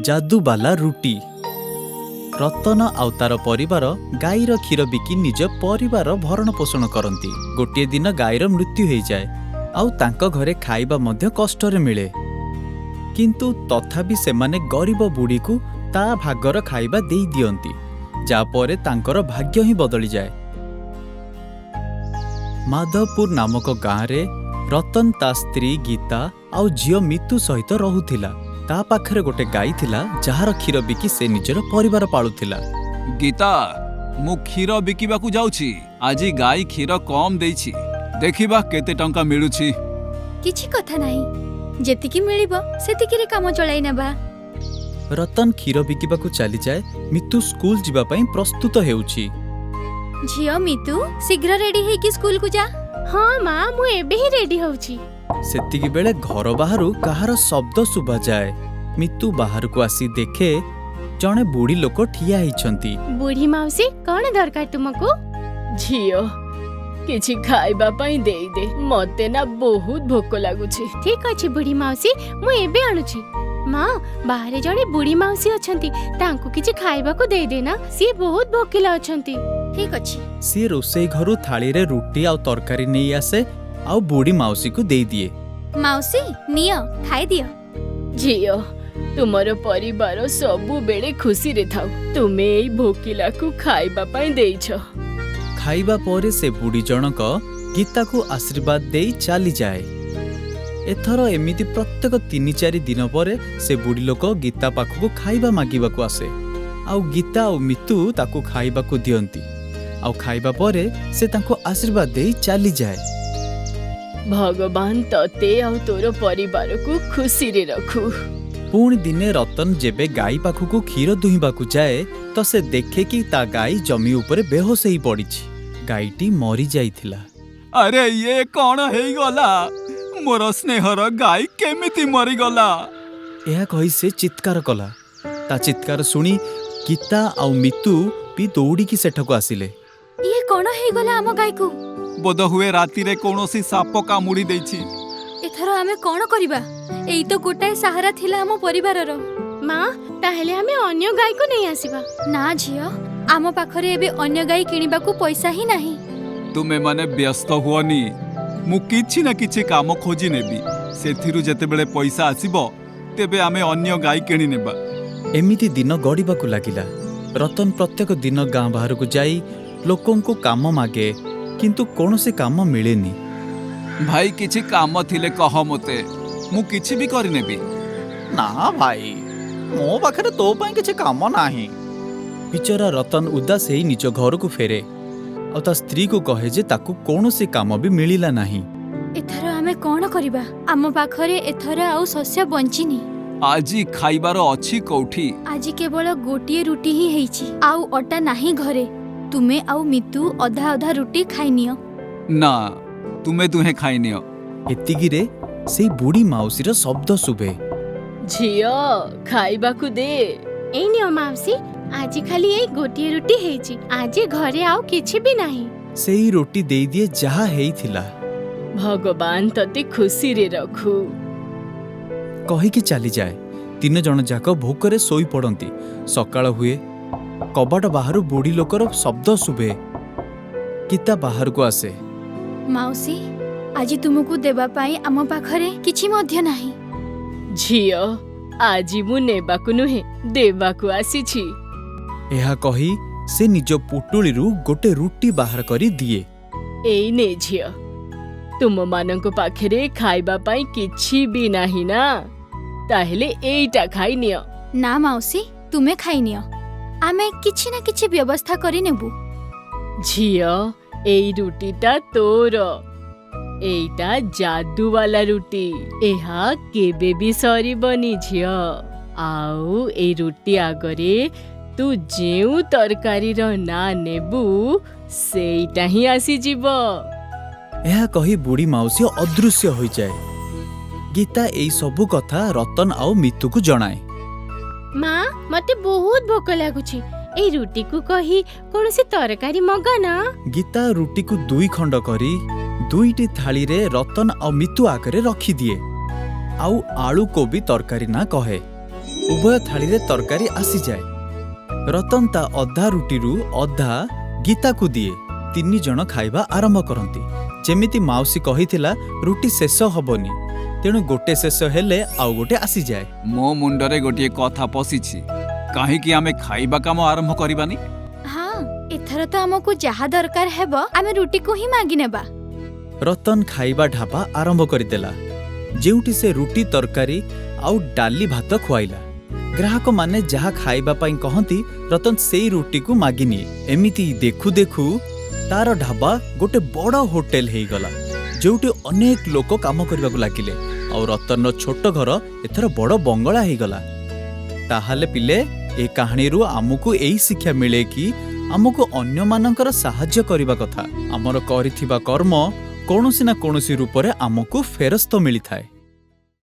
जादूवाला रुटी। रतन आउ तार परिवार गाईर क्षीर बिकी निज परिवार भरण पोषण करती। गोटे दिन गाईर मृत्यु हो जाए आउ तांको घरे खाइबा मध्य कष्टरे मिले, किंतु तथापि सेमाने गरीब बुढ़ी को ता भागर खाइबा देई दियंती, जापरे तांकर भाग्य ही बदली जाए। माधवपुर नामक गाँव रे रतन ता स्त्री गीता आउ झियो मितु सहित रहुथिला। ता पाखरे गोटे गाई थिला जहार क्षीर बिकी से निजर परिवार पालुथिला। गीता, मु क्षीर बिकिबाकू जाउछि। आजी गाई क्षीर कम देइछि, देखिबा केते टंका मिलुछि। किछि कथा नाही, जेतिकी मिलिबो सेतिकी रे काम चलाई नेबा। रतन क्षीर बिकिबाकू चली जाए। मितु स्कूल जिबा पई प्रस्तुत हेउछि। झियो मितु, शीघ्र रेडी हेकी स्कूल को जा। हाँ माँ, मु एबे ही रेडी होउछि। सेतिकी बेले घर बाहरु कहार शब्द सुबा जाए। मितु बाहर को आसी देखे जणे बुढ़ी लोक ठिया हिचंती। बुढ़ी माउसी, कौन दरकार तुमको? झियो, किछि खाइबा पई देई दे, मते ना बहुत भोक लागुछि। ठीक अछि बुढ़ी माउसी, मु एबे आनुछि। माँ, बाहरे जणे बुढ़ी माउसी अछंती, तांको किछि खाइबा को देई दे ना, सी बहुत भोकिला अछंती। ठीक अछि। सी रोसई घरु थाली रे रुटी आ तरकारी नहीं आसे आउ बुढ़ी माउसी को देई दिए। माउसी नियो, खाई दियो। झियो, तुमरो परिवार सबु बेले खुशी रे थाउ। तुमे एई भोकिला को खाइबा पई देइछ। खाइबा परे से बुढ़ी जनक गीता को आशीर्वाद देई चली जाए। एथर एमिति प्रत्येक 3-4 दिन परे से बुढ़ी लोक गीता पाखକୁ खाइबा मागिबाकू आसे। आउ गीता और मितु ताकू खाइबाकू दियंती। आउ खाइबा परे से तांको आशीर्वाद देई चली जाए। भगवान तते आउ तोर परिवार को खुशी रे रखू। पुणी दिने रतन जेबे गाई पाखକୁ क्षीर दुहिबाकू जाए तो से देखे कि ता गाई जमी उपरे बेहोश ही पड़िछि। गाईटी मरी जाइथिला। अरे ये कौन हेई गला? मोर स्नेहर गाई केमिति मरी गला? यह कही से चित्कार कला। ता चित्कार सुनी गीता आउ मितु भी दौड़िकी सेठको आसिले। ये कोन हे गला हम गाई को? बोध हुए राति रे कोनोसी साप कामुड़ी देछि। एथर आमे कोन करिबा? एई तो गोटाए सहारा थिला हम परिवारर। माँ, ताहेले हमें अन्य गाई को नहीं आसीबा। ना झियो, आम पाखरे एबे अन्य गाई किनिबाकू पैसा ही नाही। तुमे माने व्यस्त हुअनी, मु किछि ना किछि काम खोजी नेबी। सेथिरु जेतेबेले पैसा आसीबो तेबे आमे अन्य गाई किनि नेबा। एमिति दिन गड़िबाकू लागिला। रतन प्रत्येक दिन गाँ बाहर को जाई लोकों को काम मागे, किंतु कौनसी काम मिलेनी। भाई किछि काम थिले कह मते, मु किछि भी करि नेबी। ना भाई, मो पाखरे तो पई किछि काम नाही। बिचारा रतन उदास हेई निज घर को फेरे और ता स्त्री को कहे जे ताकू कौनसी काम भी मिलिला नाही। एथर आमे कोन करिबा? आम पाखरे एथर आउ शस्य बंचिनी। आजी खाइबार अछि कोठी? आजी केवल गोटिए रुटी ही हेइछि, आउ अटा नाही घरे। तुमे आउ मितु अधा अधा रुटी खाइनियो। ना, तुमे दुहे खाइनियो। एतिगिरे से बुढ़ी माउसीर शब्द सुबे। झियो, खाइबा को दे। एई नियो माउसी, आजी खाली एई गोटिए रुटी हेइछि, आजी घरे आउ किछि भी नाही। सेई रोटी देई दिए जहा हेइथिला। भगवान तते खुशी रे रखू। कहिकी चली जाए। 3 जन जाक भोकरे सोई पड़ती। सकाळ हुए, कबाट बाहरु बुढ़ी लोकर शब्द सुबे। गीता बाहर को आसे। माउसी, आजी तुमको देबा पाई आम पाखरे किछि मध्य नाही। झियो, आजी मु नेबाकू नुहे, देबाकू आसीछि। एहा कही से निज पुटुळीरू गोटे रुटी बाहर करी दिए। एई ने झियो, तुम मानंको पाखरे खाइबा पाई किछि भी नाही ना, ताहेले एईटा खाइ नियो। ना माउसी, तुमे खाइनियो, आमे किछि ना किछि व्यवस्था करि नेबु। झियो, एई रुटीटा तोर। एईटा जादू वाला रुटी, एहा केबे भी सरीबनी झियो। आउ एई रुटी आगरे तू जेउ तरकारी रो ना नेबू सेईटा ही आसी जीवो। एहा कही बुढ़ी माउसी अदृश्य हो जाए। गीता एई सबु कथा रतन आउ मितु को जणाए। माँ, मते बहुत भोक लागुछि। ए रुटी को कही कोनोसी तरकारी मगा ना। गीता रुटी को 2 खंड करी 2टी थाली रे रतन और मितु आगरे रखी दिए। आउ आलू कोबी तरकारी ना कहे। ଉଭୟ ଥାଳିରେ ତରକାରୀ ଆସିଯାଏ। ରତନ ତା ଅଧା ରୁଟିରୁ ଅଧା ଗୀତାକୁ ଦିଏ। 3 ଜଣ ଖାଇବା ଆରମ୍ଭ କରନ୍ତି। ଯେମିତି ମାଉସୀ କହିଥିଲା ରୁଟି ଶେଷ ହବନି, ତେଣୁ ଗୋଟେ ଶେଷ ହେଲେ ଆଉ ଗୋଟେ ଆସିଯାଏ। ମୋ ମୁଣ୍ଡରେ ଗୋଟିଏ କଥା ପଶିଛି, କାହିଁକି ଆମେ ଖାଇବା କାମ ଆରମ୍ଭ କରିବାନି? ହଁ, ଏଥର ତ ଆମକୁ ଯାହା ଦରକାର ହେବ ଆମେ ରୁଟିକୁ ହିଁ ମାଗି ନେବା। ରତନ ଖାଇବା ଢାବା ଆରମ୍ଭ କରିଦେଲା, ଯେଉଁଠି ସେ ରୁଟି ତରକାରୀ ଆଉ ଡାଲି ଭାତ ଖୁଆଇଲା। ଗ୍ରାହକମାନେ ଯାହା ଖାଇବା ପାଇଁ କହନ୍ତି ରତନ ସେଇ ରୁଟିକୁ ମାଗିନିଏ। ଏମିତି ଦେଖୁ ଦେଖୁ ତାର ଢାବା ଗୋଟେ ବଡ଼ ହୋଟେଲ ହେଇଗଲା, ଯେଉଁଠି ଅନେକ ଲୋକ କାମ କରିବାକୁ ଲାଗିଲେ। ଆଉ ରତନର ଛୋଟ ଘର ଏଥର ବଡ଼ ବଙ୍ଗଳା ହେଇଗଲା। ତାହେଲେ ପିଲେ, ଏ କାହାଣୀରୁ ଆମକୁ ଏଇ ଶିକ୍ଷା ମିଳେ କି ଆମକୁ ଅନ୍ୟମାନଙ୍କର ସାହାଯ୍ୟ କରିବା କଥା। ଆମର କରିଥିବା କର୍ମ କୌଣସି ନା କୌଣସି ରୂପରେ ଆମକୁ ଫେରସ୍ତ ମିଳିଥାଏ।